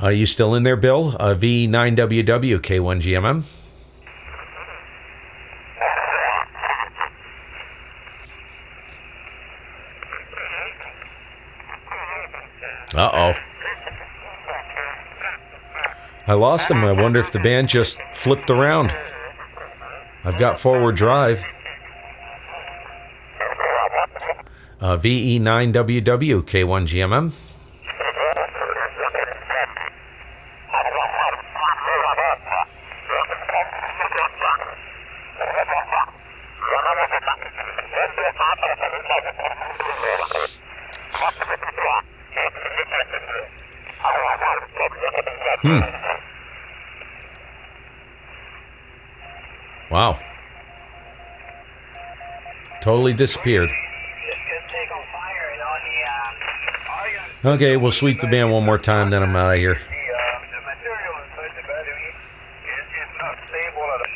Are you still in there, Bill? V9WW K1GMM. Uh-oh. I lost him. I wonder if the band just flipped around. I've got forward drive. VE9WW K1GMM. Wow. Totally disappeared. Okay, we'll sweep the band one more time, then I'm out of here. The material inside the battery is not stable at a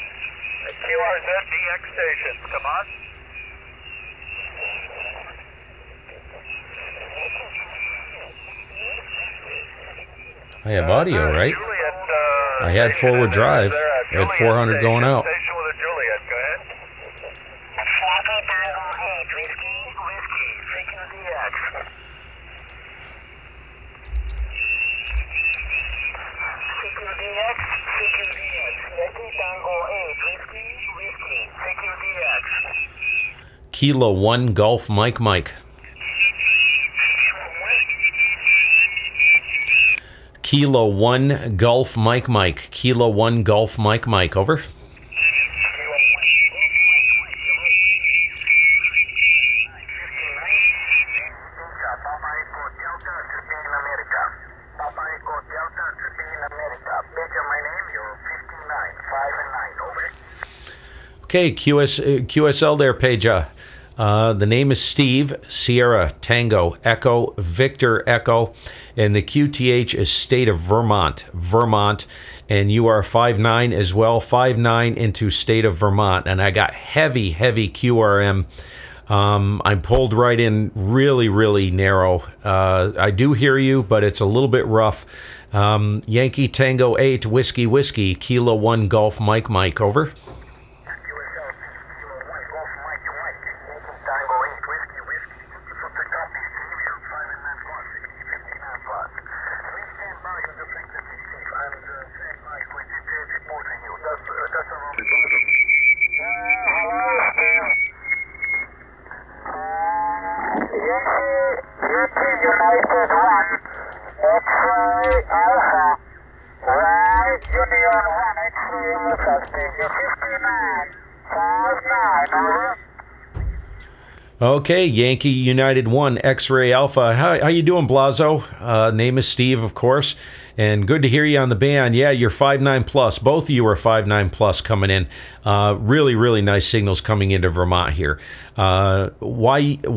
QRZ station. Come on. I have audio, right? I had forward drive. I had 400 going out. Kilo 1 Golf Mike Mike. Kilo 1 Golf Mike Mike. Kilo 1 Golf Mike Mike. Over. Okay, QSL there, Peja. The name is Steve, Sierra, Tango, Echo, Victor, Echo, and the QTH is State of Vermont, and you are 5'9" as well, 5'9" into State of Vermont, and I got heavy QRM. I'm pulled right in really narrow. I do hear you, but it's a little bit rough. Yankee Tango 8, Whiskey, Kilo 1 Golf Mike Mike, over. Okay, Yankee United 1, X-Ray Alpha. How you doing, Blazo? Name is Steve, of course, and good to hear you on the band. Yeah, you're 5'9 plus. Both of you are 5'9 plus coming in. Really nice signals coming into Vermont here. YU1XA,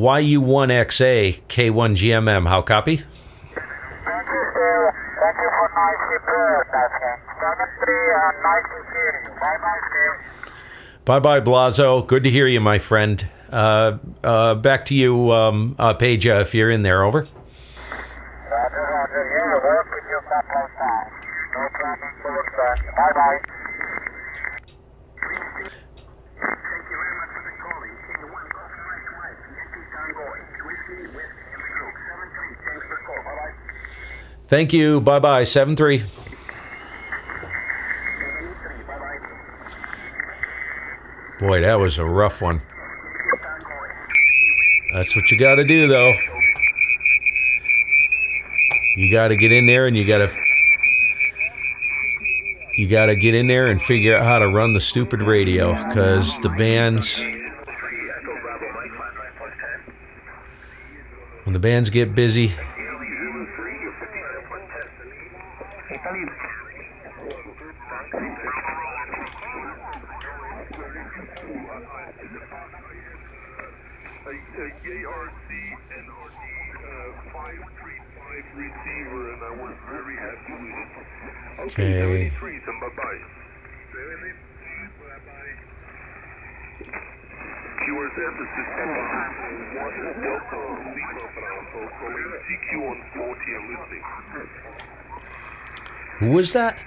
K1GMM. How copy? Thank you, Steve. Thank you for nice repair. 7-3 and nice to hear you. Bye-bye, Steve. Bye-bye, Blazo. Good to hear you, my friend. Back to you, Peja, if you're in there, over. Roger. Yeah, work with you a couple of times. No problem for us, bye-bye. Thank you very much for the calling. K1 Golf Mike Mike, Yankee Tango 8, Whiskey in the group. 7-3, thanks for the call. Bye-bye. Thank you. Bye-bye. 7-3. Boy, that was a rough one. That's what you got to do, though. You got to get in there, and you got to get in there and figure out how to run the stupid radio, because the bands, when the bands get busy, okay. Who was that?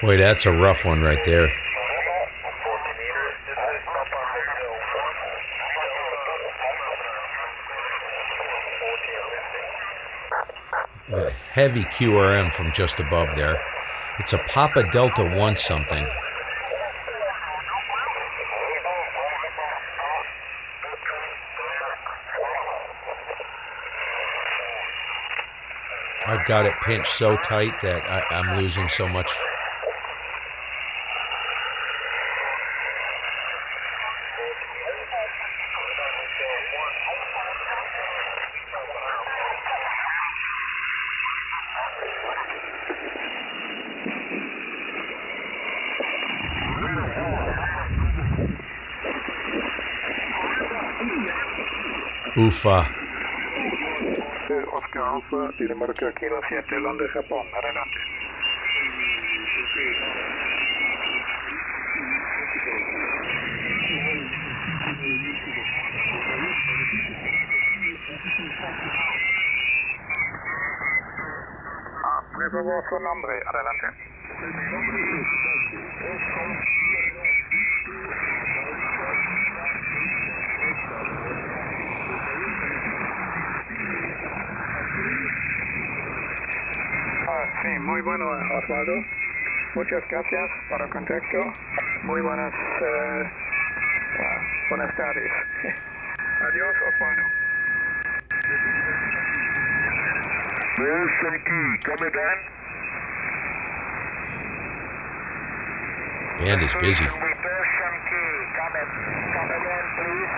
Boy, that's a rough one right there. A heavy QRM from just above there. It's a Papa Delta 1 something. I've got it pinched so tight that I'm losing so much. Oscar Alpha, Dinamarca, Kilo 7, London, Japan. Adelante. Prueba su nombre. Adelante. Sí, muy bueno, Osvaldo. Muchas gracias para el contacto. Muy buenas tardes. Adiós, Osvaldo. Perusing, come again? Band is busy. Come again, please.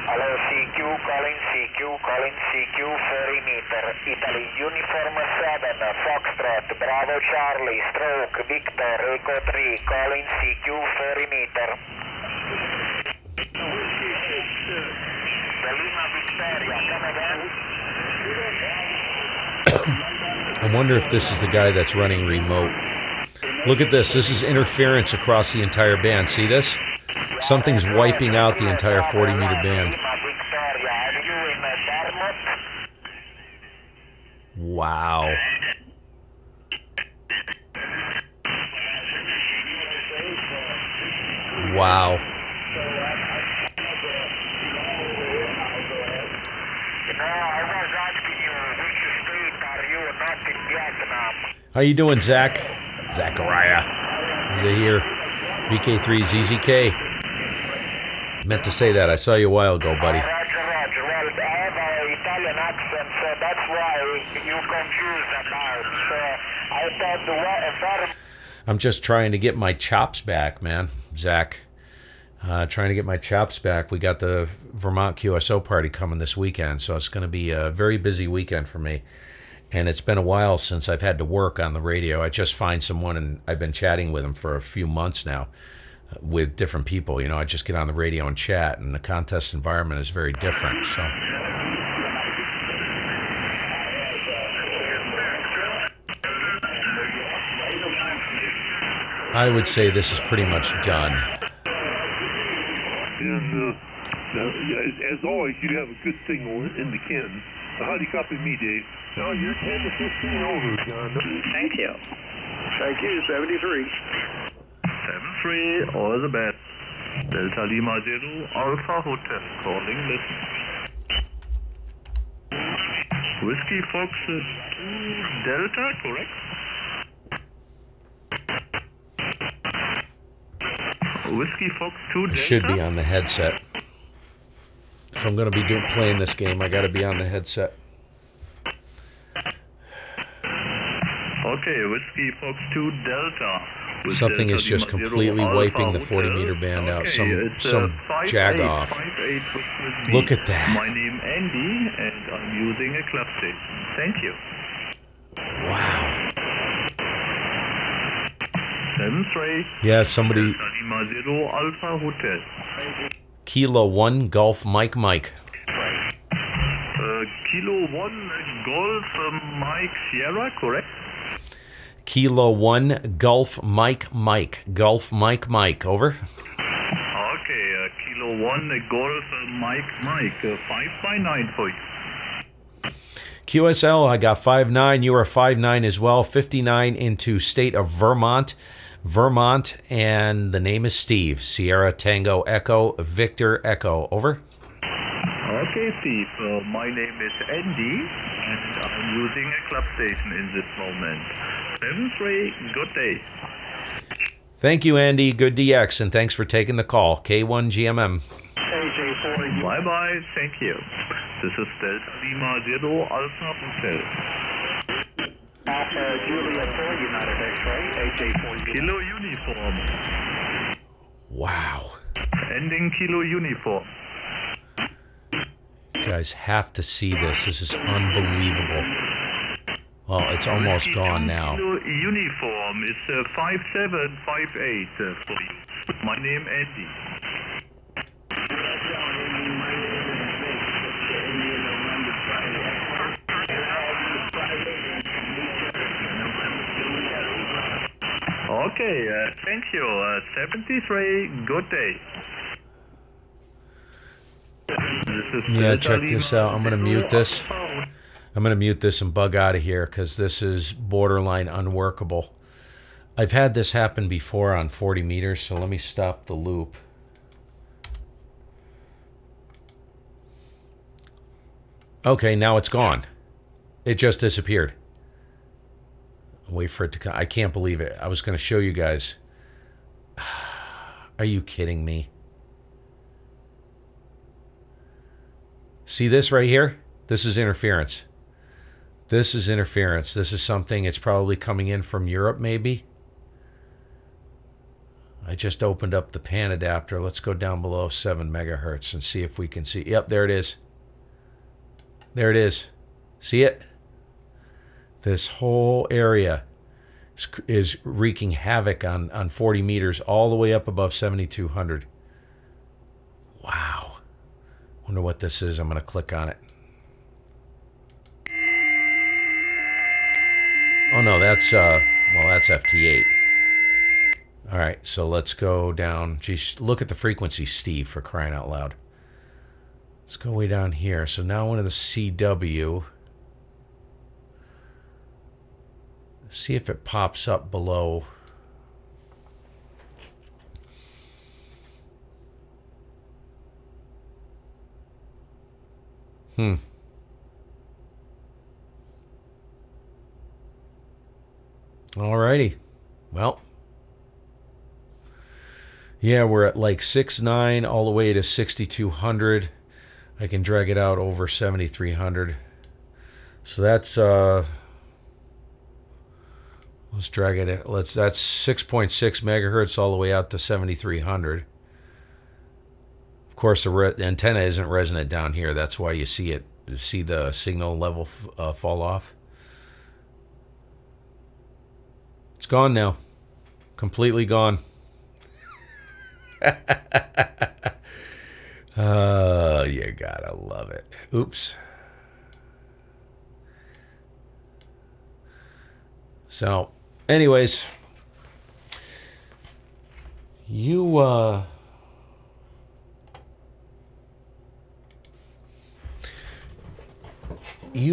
Hello, CQ, calling CQ, ferry meter. Italy, Uniform 7, Foxtrot, Bravo Charlie, Stroke, Victor, Echo 3, calling CQ, ferry meter. Lima Victoria, come again. I wonder if this is the guy that's running remote. Look at this. This is interference across the entire band. See this? Something's wiping out the entire 40-meter band. Wow. Wow. How you doing, Zach? Zachariah. Zahir. VK3 ZZK. Meant to say that. I saw you a while ago, buddy. Roger. Well, I have an Italian accent, so that's why you confused about. So I thought the I'm just trying to get my chops back, man. Zach. Trying to get my chops back. We got the Vermont QSO party coming this weekend, so it's going to be a very busy weekend for me. And it's been a while since I've had to work on the radio. I just find someone, and I've been chatting with them for a few months now with different people. You know, I just get on the radio and chat, and the contest environment is very different. So I would say this is pretty much done. And as always, you have a good signal in the can. How do you copy me, Dave? Oh, you're 10 to 15 over, John. Thank you. Thank you, 73. 73, all the best. Delta Lima Zero, Alpha Hotel, calling listen. Whiskey Fox 2 Delta, correct? Whiskey Fox 2 Delta? I should be on the headset. If I'm going to be playing this game, I got to be on the headset. Okay, Whiskey Fox 2 Delta. Something is just completely wiping the 40-meter band out. Some jag-off. Look at that. My name Andy, and I'm using a club station. Thank you. Wow. 73. Yeah, somebody... Lima Zero Alpha Hotel. Kilo 1 Golf Mike. Kilo 1 Golf Mike Sierra, correct? Kilo 1 Golf Mike. Golf Mike, over. Okay, Kilo 1 Golf Mike, 5x9 for you. QSL, I got 5'9", you are 5'9" as well, 59 into state of Vermont, and the name is Steve. Sierra Tango Echo Victor Echo, over. Okay, Steve, my name is Andy, and I'm using a club station in this moment. 73, good day. Thank you, Andy. Good DX, and thanks for taking the call. K1GMM. Bye-bye, thank you. This is Delta Lima Zero Alpha Hotel. Juliet 4, United X-Ray, AJ4. Kilo Uniform. Wow. Ending Kilo Uniform. You guys have to see this. This is unbelievable. Well, it's almost gone now. Uniform is 5758 for you. My name Andy. Okay, thank you. 73, good day. Yeah, check this out. I'm going to mute this. I'm going to mute this and bug out of here because this is borderline unworkable. I've had this happen before on 40 meters, so let me stop the loop. Okay, now it's gone. It just disappeared. Wait for it to come. I can't believe it. I was going to show you guys. Are you kidding me? See this right here? This is interference. This is interference. This is something, it's probably coming in from Europe maybe. I just opened up the pan adapter. Let's go down below 7 megahertz and see if we can see. Yep, there it is. There it is. See it? This whole area is wreaking havoc on 40 meters all the way up above 7,200. Wow. Wonder what this is. I'm going to click on it. Oh no, that's well, that's FT8. All right, so let's go down. Geez, look at the frequency, Steve, for crying out loud. Let's go way down here. So now I want the CW. See if it pops up below. Alrighty. Well. Yeah, we're at like 6.9 all the way to 6,200. I can drag it out over 7,300. So that's let's drag it. That's 6.6 megahertz all the way out to 7,300. Of course, the antenna isn't resonant down here. That's why you see it. You see the signal level fall off. It's gone now. Completely gone. Oh, you gotta love it. Oops. So, anyways, you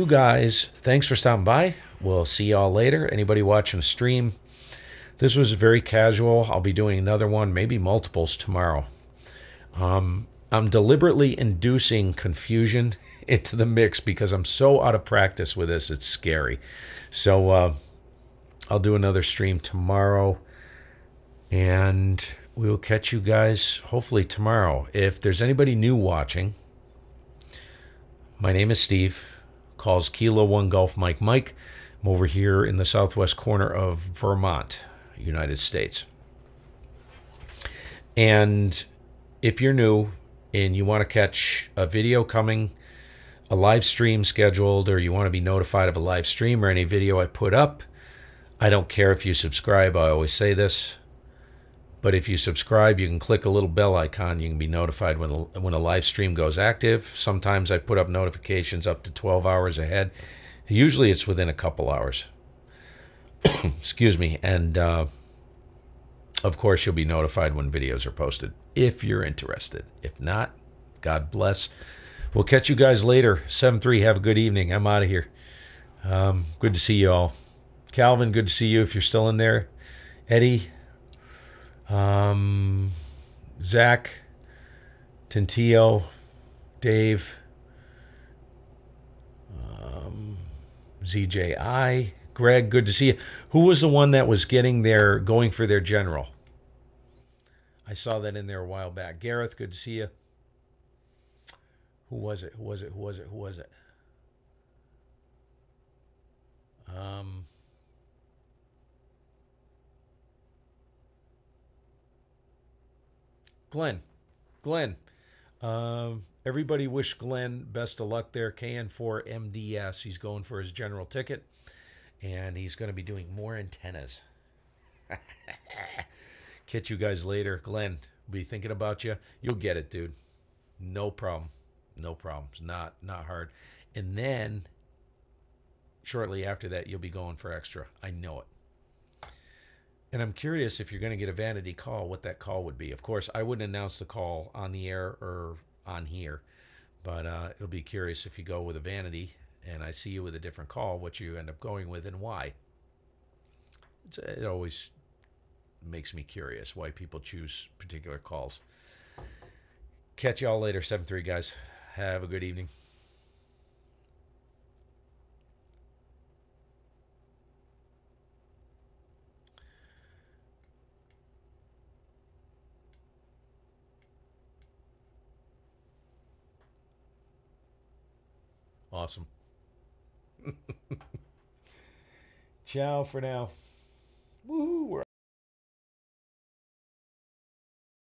guys, thanks for stopping by. We'll see y'all later. Anybody watching the stream, this was very casual. I'll be doing another one, maybe multiples tomorrow. I'm deliberately inducing confusion into the mix because I'm so out of practice with this. It's scary. So I'll do another stream tomorrow, and we will catch you guys hopefully tomorrow. If there's anybody new watching, my name is Steve. Calls Kilo 1 Golf Mike Mike. I'm over here in the southwest corner of Vermont, United States. And if you're new and you want to catch a video coming, a live stream scheduled, or you want to be notified of a live stream or any video I put up, I don't care if you subscribe. I always say this. But if you subscribe, you can click a little bell icon. You can be notified when a live stream goes active. Sometimes I put up notifications up to 12 hours ahead. Usually it's within a couple hours. Excuse me. And of course, you'll be notified when videos are posted if you're interested. If not, God bless. We'll catch you guys later. 7-3, have a good evening. I'm out of here. Good to see you all. Calvin, good to see you if you're still in there. Eddie, Zach, Tintillo, Dave, ZJI, Greg, good to see you. Who was the one that was going for their general? I saw that in there a while back. Gareth, good to see you. Who was it? Glenn. Everybody wish Glenn best of luck there. KN4MDS. He's going for his general ticket, and he's going to be doing more antennas. Catch you guys later. Glenn, be thinking about you. You'll get it, dude. No problem. No problems. Not hard. And then shortly after that, you'll be going for extra. I know it. And I'm curious if you're going to get a vanity call, what that call would be. Of course, I wouldn't announce the call on the air or on here, but it'll be curious if you go with a vanity and I see you with a different call, what you end up going with and why. It always makes me curious why people choose particular calls. Catch y'all later, 7-3 guys. Have a good evening. Awesome. Ciao for now.